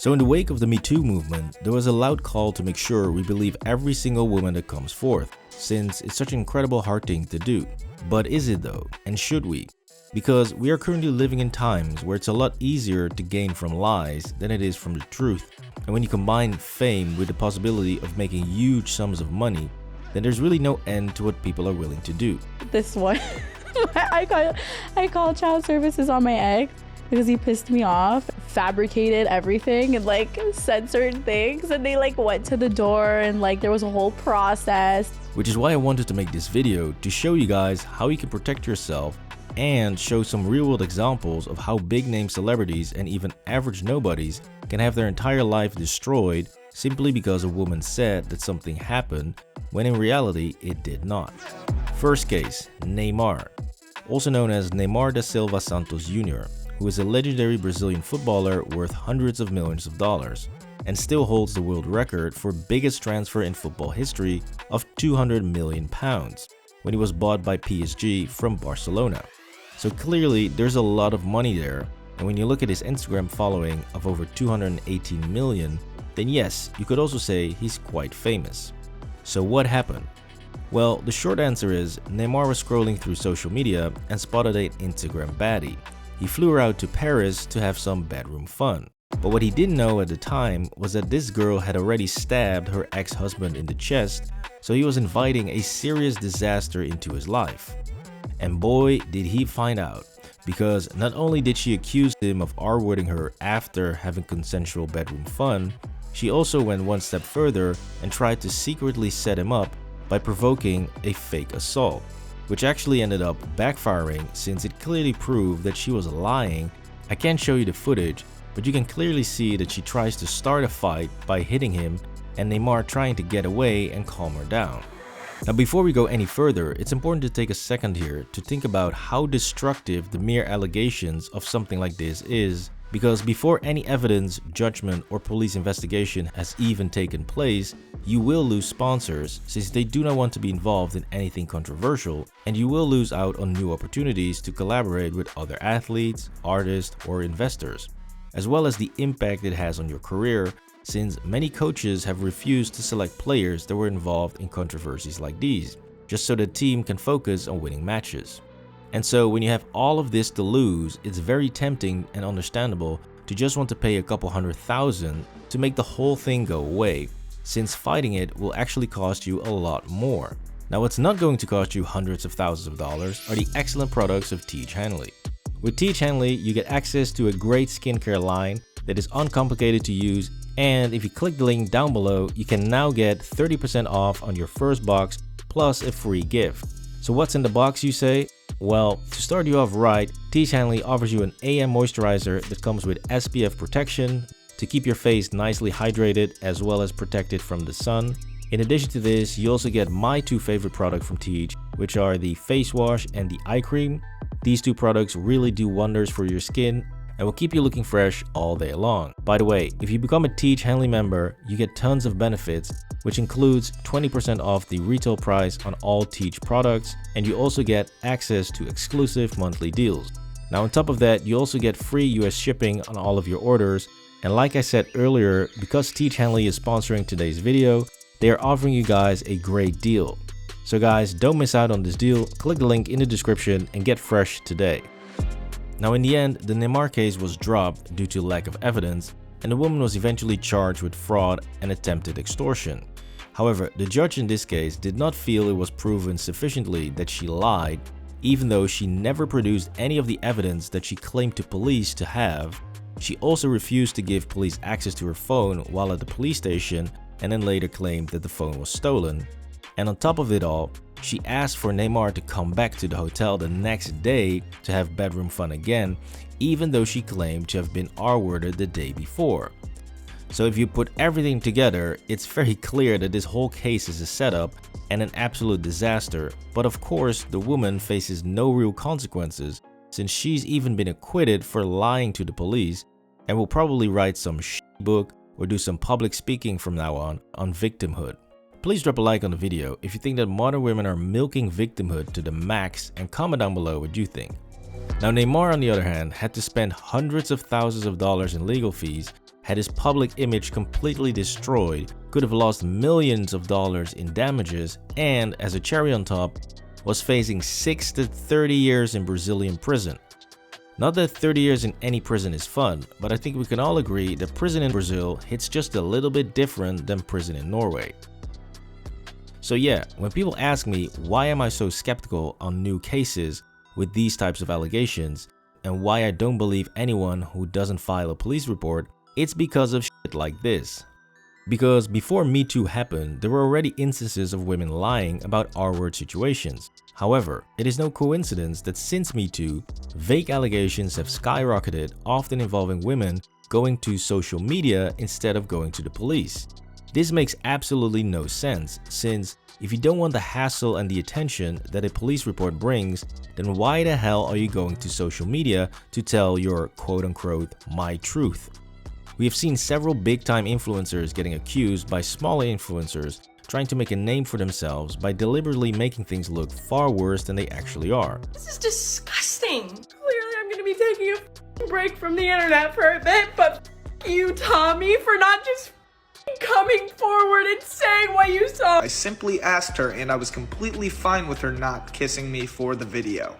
So in the wake of the Me Too movement, there was a loud call to make sure we believe every single woman that comes forth, since it's such an incredible hard thing to do. But is it though? And should we? Because we are currently living in times where it's a lot easier to gain from lies than it is from the truth. And when you combine fame with the possibility of making huge sums of money, then there's really no end to what people are willing to do. This one, I called child services on my ex because he pissed me off, fabricated everything and like said certain things, and they like went to the door and like there was a whole process. Which is why I wanted to make this video, to show you guys how you can protect yourself and show some real world examples of how big name celebrities and even average nobodies can have their entire life destroyed simply because a woman said that something happened when in reality it did not. First case, Neymar, also known as Neymar da Silva Santos Jr., who is a legendary Brazilian footballer worth hundreds of millions of dollars and still holds the world record for biggest transfer in football history of £200 million when he was bought by PSG from Barcelona. So clearly there's a lot of money there, and when you look at his Instagram following of over 218 million, then yes, you could also say he's quite famous. So what happened? Well, the short answer is Neymar was scrolling through social media and spotted an Instagram baddie. He flew her out to Paris to have some bedroom fun. But what he didn't know at the time was that this girl had already stabbed her ex-husband in the chest, so he was inviting a serious disaster into his life. And boy, did he find out, because not only did she accuse him of R-wording her after having consensual bedroom fun, she also went one step further and tried to secretly set him up by provoking a fake assault, which actually ended up backfiring since it clearly proved that she was lying. I can't show you the footage, but you can clearly see that she tries to start a fight by hitting him and Neymar trying to get away and calm her down. Now before we go any further, it's important to take a second here to think about how destructive the mere allegations of something like this is, because before any evidence, judgment, or police investigation has even taken place, you will lose sponsors since they do not want to be involved in anything controversial, and you will lose out on new opportunities to collaborate with other athletes, artists, or investors, as well as the impact it has on your career, since many coaches have refused to select players that were involved in controversies like these, just so the team can focus on winning matches. And so when you have all of this to lose, it's very tempting and understandable to just want to pay a couple $100,000 to make the whole thing go away, since fighting it will actually cost you a lot more. Now what's not going to cost you hundreds of thousands of dollars are the excellent products of Teach Hanley. With Teach Hanley, you get access to a great skincare line that is uncomplicated to use, and if you click the link down below, you can now get 30% off on your first box plus a free gift. So what's in the box, you say? Well, to start you off right, Teach Hanley offers you an AM moisturizer that comes with SPF protection to keep your face nicely hydrated as well as protected from the sun. In addition to this, you also get my two favorite products from Teach, which are the face wash and the eye cream. These two products really do wonders for your skin and will keep you looking fresh all day long. By the way, if you become a Teach Hanley member, you get tons of benefits, which includes 20% off the retail price on all Teach products, and you also get access to exclusive monthly deals. Now on top of that, you also get free US shipping on all of your orders, and like I said earlier, because Teach Hanley is sponsoring today's video, they are offering you guys a great deal. So guys, don't miss out on this deal, click the link in the description and get fresh today. Now in the end, the Neymar case was dropped due to lack of evidence, and the woman was eventually charged with fraud and attempted extortion. However, the judge in this case did not feel it was proven sufficiently that she lied, even though she never produced any of the evidence that she claimed to police to have. She also refused to give police access to her phone while at the police station, and then later claimed that the phone was stolen. And on top of it all, she asked for Neymar to come back to the hotel the next day to have bedroom fun again, even though she claimed to have been R-worded the day before. So if you put everything together, it's very clear that this whole case is a setup and an absolute disaster, but of course the woman faces no real consequences since she's even been acquitted for lying to the police and will probably write some book or do some public speaking from now on victimhood. Please drop a like on the video if you think that modern women are milking victimhood to the max, and comment down below what you think. Now Neymar on the other hand had to spend hundreds of thousands of dollars in legal fees had his public image completely destroyed, could have lost millions of dollars in damages, and as a cherry on top, was facing 6 to 30 years in Brazilian prison. Not that 30 years in any prison is fun, but I think we can all agree that prison in Brazil hits just a little bit different than prison in Norway. So yeah, when people ask me why am I so skeptical on new cases with these types of allegations, and why I don't believe anyone who doesn't file a police report, it's because of shit like this. Because before Me Too happened, there were already instances of women lying about R-word situations. However, it is no coincidence that since Me Too, vague allegations have skyrocketed, often involving women going to social media instead of going to the police. This makes absolutely no sense, since if you don't want the hassle and the attention that a police report brings, then why the hell are you going to social media to tell your quote-unquote my truth? We have seen several big-time influencers getting accused by smaller influencers trying to make a name for themselves by deliberately making things look far worse than they actually are. This is disgusting. Clearly I'm gonna be taking a break from the internet for a bit, but you, Tommy, for not just coming forward and saying what you saw. I simply asked her and I was completely fine with her not kissing me for the video.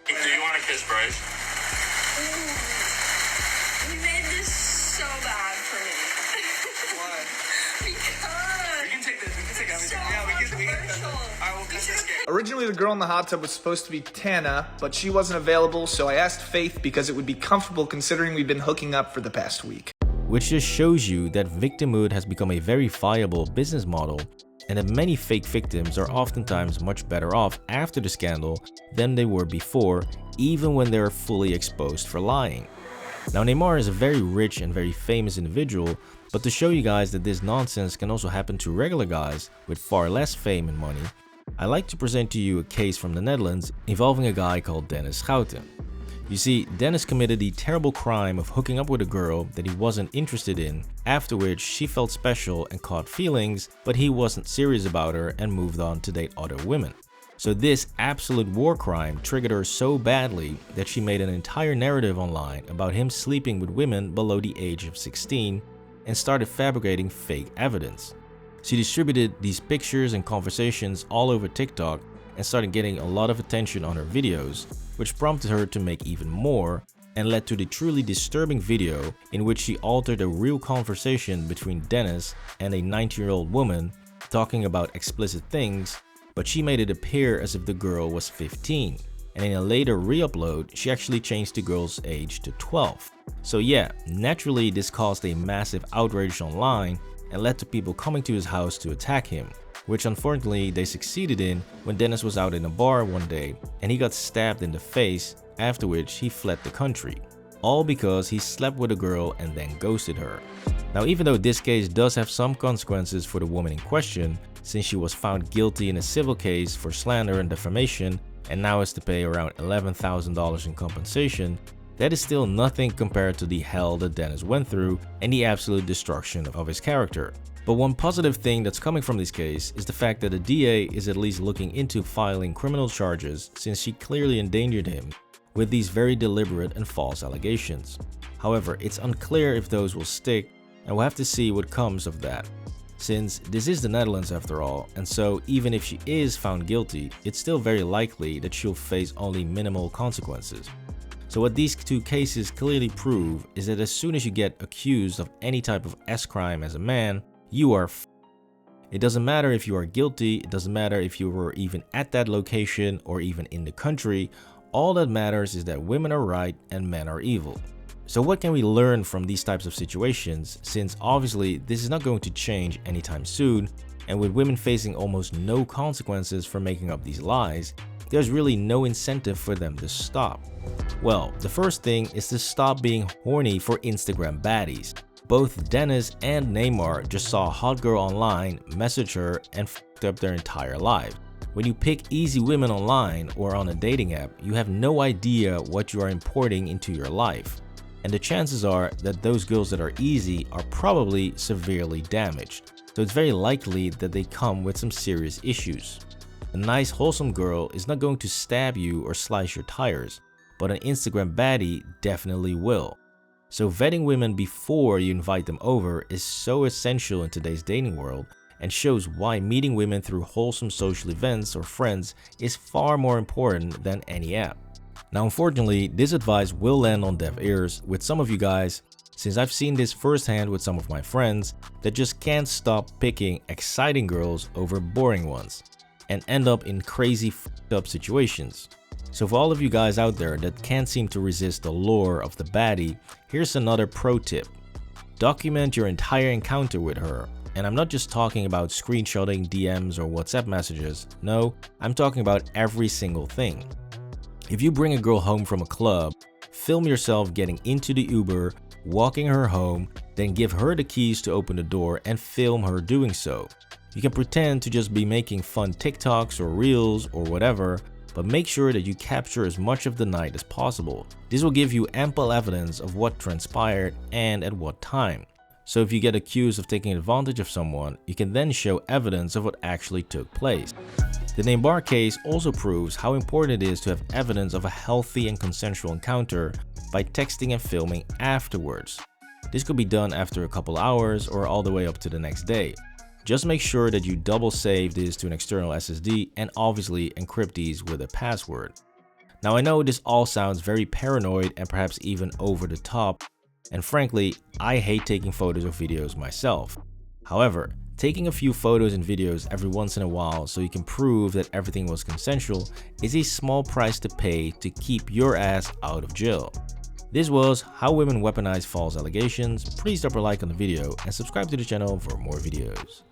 Do you want to kiss Bryce? You made this so bad for me. Why? Because We can take this. We can take everything. so Yeah, we can. controversial. I will cut this game. Originally the girl in the hot tub was supposed to be Tana, but she wasn't available, so I asked Faith because it would be comfortable considering we've been hooking up for the past week. Which just shows you that victimhood has become a very viable business model, and that many fake victims are oftentimes much better off after the scandal than they were before, even when they are fully exposed for lying. Now, Neymar is a very rich and very famous individual, but to show you guys that this nonsense can also happen to regular guys with far less fame and money, I like to present to you a case from the Netherlands involving a guy called Dennis Schouten. You see, Dennis committed the terrible crime of hooking up with a girl that he wasn't interested in, after which she felt special and caught feelings, but he wasn't serious about her and moved on to date other women. So this absolute war crime triggered her so badly that she made an entire narrative online about him sleeping with women below the age of 16 and started fabricating fake evidence. She distributed these pictures and conversations all over TikTok and started getting a lot of attention on her videos, which prompted her to make even more and led to the truly disturbing video in which she altered a real conversation between Dennis and a 19-year-old woman talking about explicit things, but she made it appear as if the girl was 15. And in a later re-upload, she actually changed the girl's age to 12. So yeah, naturally this caused a massive outrage online and led to people coming to his house to attack him, which unfortunately they succeeded in when Dennis was out in a bar one day and he got stabbed in the face, after which he fled the country. All because he slept with a girl and then ghosted her. Now, even though this case does have some consequences for the woman in question, since she was found guilty in a civil case for slander and defamation and now has to pay around $11,000 in compensation, that is still nothing compared to the hell that Dennis went through and the absolute destruction of his character. But one positive thing that's coming from this case is the fact that the DA is at least looking into filing criminal charges, since she clearly endangered him with these very deliberate and false allegations. However, it's unclear if those will stick, and we'll have to see what comes of that, since this is the Netherlands after all, and so even if she is found guilty, it's still very likely that she'll face only minimal consequences. So what these two cases clearly prove is that as soon as you get accused of any type of S-crime as a man, you are It doesn't matter if you are guilty, it doesn't matter if you were even at that location or even in the country. All that matters is that women are right and men are evil. So what can we learn from these types of situations, since obviously this is not going to change anytime soon, and with women facing almost no consequences for making up these lies, there's really no incentive for them to stop. Well, the first thing is to stop being horny for Instagram baddies. Both Dennis and Neymar just saw a hot girl online, message her, and f***ed up their entire life. When you pick easy women online or on a dating app, you have no idea what you are importing into your life. And the chances are that those girls that are easy are probably severely damaged. So it's very likely that they come with some serious issues. A nice wholesome girl is not going to stab you or slice your tires, but an Instagram baddie definitely will. So vetting women before you invite them over is so essential in today's dating world, and shows why meeting women through wholesome social events or friends is far more important than any app. Now unfortunately, this advice will land on deaf ears with some of you guys, since I've seen this firsthand with some of my friends that just can't stop picking exciting girls over boring ones and end up in crazy f***ed up situations. So for all of you guys out there that can't seem to resist the lure of the baddie, here's another pro tip. Document your entire encounter with her. And I'm not just talking about screenshotting DMs or WhatsApp messages. No, I'm talking about every single thing. If you bring a girl home from a club, film yourself getting into the Uber, walking her home, then give her the keys to open the door and film her doing so. You can pretend to just be making fun TikToks or Reels or whatever, but make sure that you capture as much of the night as possible. This will give you ample evidence of what transpired and at what time. So if you get accused of taking advantage of someone, you can then show evidence of what actually took place. The Neymar case also proves how important it is to have evidence of a healthy and consensual encounter by texting and filming afterwards. This could be done after a couple hours or all the way up to the next day. Just make sure that you double save this to an external SSD and obviously encrypt these with a password. Now I know this all sounds very paranoid and perhaps even over the top, and frankly, I hate taking photos or videos myself. However, taking a few photos and videos every once in a while so you can prove that everything was consensual is a small price to pay to keep your ass out of jail. This was How Women Weaponize False Allegations. Please drop a like on the video and subscribe to the channel for more videos.